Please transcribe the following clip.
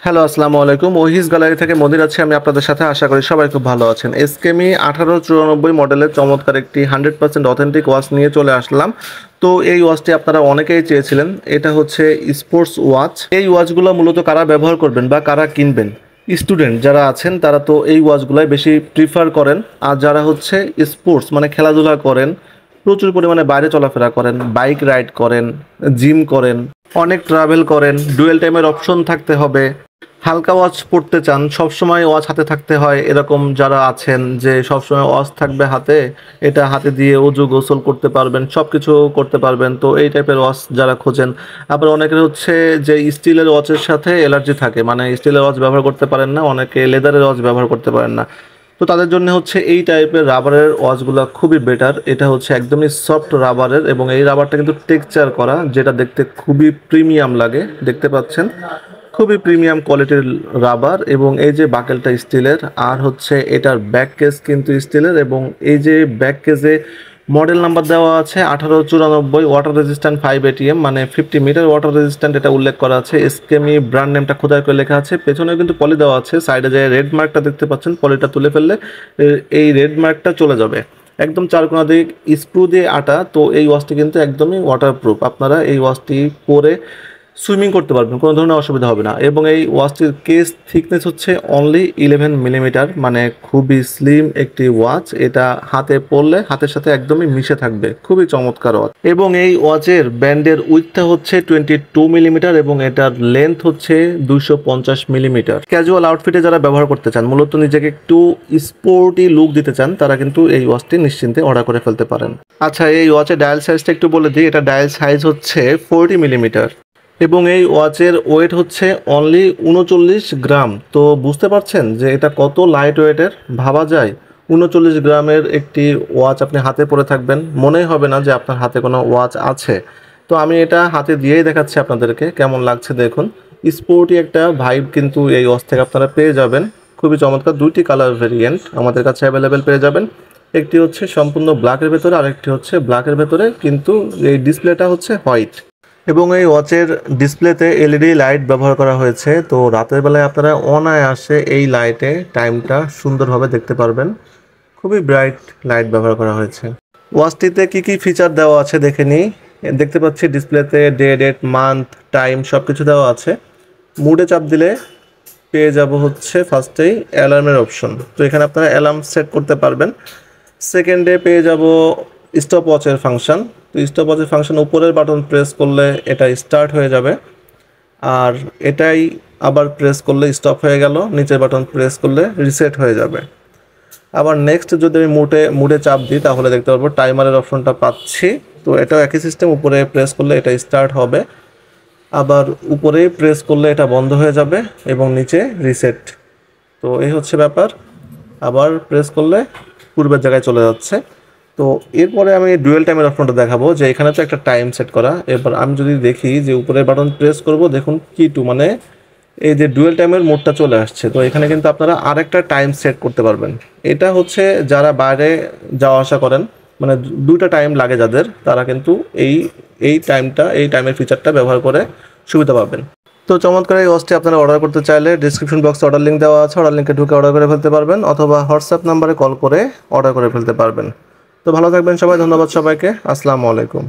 Hello, আসসালামু আলাইকুম। ওহিস gallery থেকে মনির আছি আমি আপনাদের সাথে। আশা করি সবাই খুব ভালো আছেন। এসকেমি 1894 মডেলের চমৎকার একটি 100% অথেন্টিক ওয়াচ নিয়ে চলে আসলাম। তো এই ওয়াচটি আপনারা অনেকেই চেয়েছিলেন। এটা হচ্ছে স্পোর্টস ওয়াচ। এই ওয়াচগুলো মূলত কারা ব্যবহার করবেন বা কারা কিনবেন? স্টুডেন্ট যারা আছেন তারা তো এই ওয়াচগুলাই বেশি প্রিফার করেন। আর যারা হচ্ছে স্পোর্টস মানে খেলাধুলা করেন, প্রচুর পরিমাণে বাইরে চলাফেরা করেন, বাইক রাইড করেন, জিম করেন, অনেক ট্রাভেল করেন, ডুয়েল টাইমের অপশন থাকতে হবে, হালকা ওয়াচ পড়তে চান, সবসময় ওয়াচ হাতে থাকতে হয়, এরকম যারা আছেন যে সবসময় ওয়াচ থাকবে হাতে, এটা হাতে দিয়ে অজু গোসল করতে পারবেন, সব কিছু করতে পারবেন, তো এই টাইপের ওয়াচ যারা খোঁজেন। আবার অনেকের হচ্ছে যে স্টিলের ওয়াচের সাথে অ্যালার্জি থাকে, মানে স্টিলের ওয়াচ ব্যবহার করতে পারেন না, অনেকে লেদারের ওয়াচ ব্যবহার করতে পারেন না। তো তাদের জন্য হচ্ছে এই টাইপের রাবারের ওয়াচগুলো খুবই বেটার। এটা হচ্ছে একদমই সফট রাবারের এবং এই রাবারটা কিন্তু টেক্সচার করা, যেটা দেখতে খুবই প্রিমিয়াম লাগে। দেখতে পাচ্ছেন খুবই প্রিমিয়াম কোয়ালিটির রাবার এবং এই যে বাকেলটা স্টিলের, আর হচ্ছে এটার ব্যাক কেস কিন্তু স্টিলের এবং এই যে ব্যাক কেসে মডেল নাম্বার দেওয়া আছে 1894, ওয়াটার রেজিস্ট্যান্ট 5 এটিএম, মানে 50 মিটার ওয়াটার রেজিস্ট্যান্ট, এটা উল্লেখ করা আছে। এসকেমি ব্র্যান্ড নেমটা খোদাই করে লেখা আছে। পেছনেও কিন্তু পলি দেওয়া আছে। সাইডে যে রেড মার্কটা দেখতে পাচ্ছেন, পলিটা তুলে ফেললে এই রেড মার্কটা চলে যাবে। একদম চারকোনা দিয়ে স্ক্রু দিয়ে আটা। তো এই ওয়াচটি কিন্তু একদমই ওয়াটারপ্রুফ। আপনারা এই ওয়াচটি পরে সুইমিং করতে পারবেন, কোনো ধরনের অসুবিধা হবে না। এবং এই ওয়াচটির কেস থিকনেস হচ্ছে অনলি 11 মিলিমিটার, মানে খুবই স্লিম একটি ওয়াচ। এটা হাতে পরলে হাতের সাথে একদমই মিশে থাকবে, খুবই চমৎকার ওয়াচ। এবং এই ওয়াচের ব্যান্ডের উইথটা হচ্ছে 22 মিলিমিটার এবং এটার লেন্থ হচ্ছে 250 মিলিমিটার। ক্যাজুয়াল আউটফিটে যারা ব্যবহার করতে চান, মূলত নিজেকে একটু স্পোর্টি লুক দিতে চান, তারা কিন্তু এই ওয়াচটি নিশ্চিন্তে অর্ডার করে ফেলতে পারেন। আচ্ছা, এই ওয়াচের ডায়াল সাইজটা একটু বলে দিই। এটা ডায়াল সাইজ হচ্ছে 40 মিলিমিটার এবং এই ওয়াচের ওয়েট হচ্ছে অনলি 39 গ্রাম। তো বুঝতে পারছেন যে এটা কত লাইট ওয়েটের। ভাবা যায় 39 গ্রামের একটি ওয়াচ আপনি হাতে পরে থাকবেন, মনেই হবে না যে আপনার হাতে কোনো ওয়াচ আছে। তো আমি এটা হাতে দিয়েই দেখাচ্ছি আপনাদেরকে কেমন লাগছে। দেখুন, স্পোর্টি একটা ভাইব কিন্তু এই ওয়াচ থেকে আপনারা পেয়ে যাবেন। খুবই চমৎকার। দুইটি কালার ভেরিয়েন্ট আমাদের কাছে অ্যাভেলেবেল পেয়ে যাবেন। একটি হচ্ছে সম্পূর্ণ ব্ল্যাকের ভেতরে, আরেকটি হচ্ছে ব্ল্যাকের ভেতরে, কিন্তু এই ডিসপ্লেটা হচ্ছে হোয়াইট। এবং এই ওয়াচের ডিসপ্লেতে এলইডি লাইট ব্যবহার করা হয়েছে। তো রাতের বেলায় আপনারা অনায়াসে এই লাইটে টাইমটা সুন্দরভাবে দেখতে পারবেন। খুবই ব্রাইট লাইট ব্যবহার করা হয়েছে। ওয়াচটিতে কি কি ফিচার দেওয়া আছে দেখে নিই। দেখতে পাচ্ছি ডিসপ্লেতে ডে, ডেট, মান্থ, টাইম সব কিছু দেওয়া আছে। মুডে চাপ দিলে পেয়ে যাব হচ্ছে ফার্স্টেই অ্যালার্মের অপশন। তো এখানে আপনারা অ্যালার্ম সেট করতে পারবেন। সেকেন্ডে পেয়ে যাব স্টপ ওয়াচের ফাংশন। তো স্টপ ওয়াচের ফাংশন উপরের বাটন প্রেস করলে এটা স্টার্ট হয়ে যাবে, আর এটাই আবার প্রেস করলে স্টপ হয়ে গেল। নিচের বাটন প্রেস করলে রিসেট হয়ে যাবে। আবার নেক্সট যদি আমি মুডে চাপ দিই তাহলে দেখতে পারবো টাইমারের অপশনটা পাচ্ছি। তো এটাও একই সিস্টেম, উপরে প্রেস করলে এটা স্টার্ট হবে, আবার উপরে প্রেস করলে এটা বন্ধ হয়ে যাবে এবং নিচে রিসেট। তো এই হচ্ছে ব্যাপার। আবার প্রেস করলে পূর্বের জায়গায় চলে যাচ্ছে। তো এরপরে আমি ডুয়েল টাইমের অপশনটা দেখাবো, যে এখানে তো একটা টাইম সেট করা। এরপর আমি যদি দেখি যে উপরের বাটন প্রেস করব, দেখুন কি2 মানে এই যে ডুয়েল টাইমের মোডটা চলে আসছে। তো এখানে কিন্তু আপনারা আরেকটা টাইম সেট করতে পারবেন। এটা হচ্ছে যারা বাইরে যাওয়া আসা করেন, মানে দুইটা টাইম লাগে যাদের, তারা কিন্তু এই টাইমের ফিচারটা ব্যবহার করে সুবিধা পাবেন। তো চমৎকার এই ওয়াচটি আপনারা অর্ডার করতে চাইলে ডিসক্রিপশন বক্সে অর্ডার লিঙ্ক দেওয়া আছে, অর্ডার লিঙ্কে ঢুকে অর্ডার করে ফেলতে পারবেন, অথবা হোয়াটসঅ্যাপ নাম্বারে কল করে অর্ডার করে ফেলতে পারবেন। তো ভালো থাকবেন সবাই। ধন্যবাদ সবাইকে। আসসালামু আলাইকুম।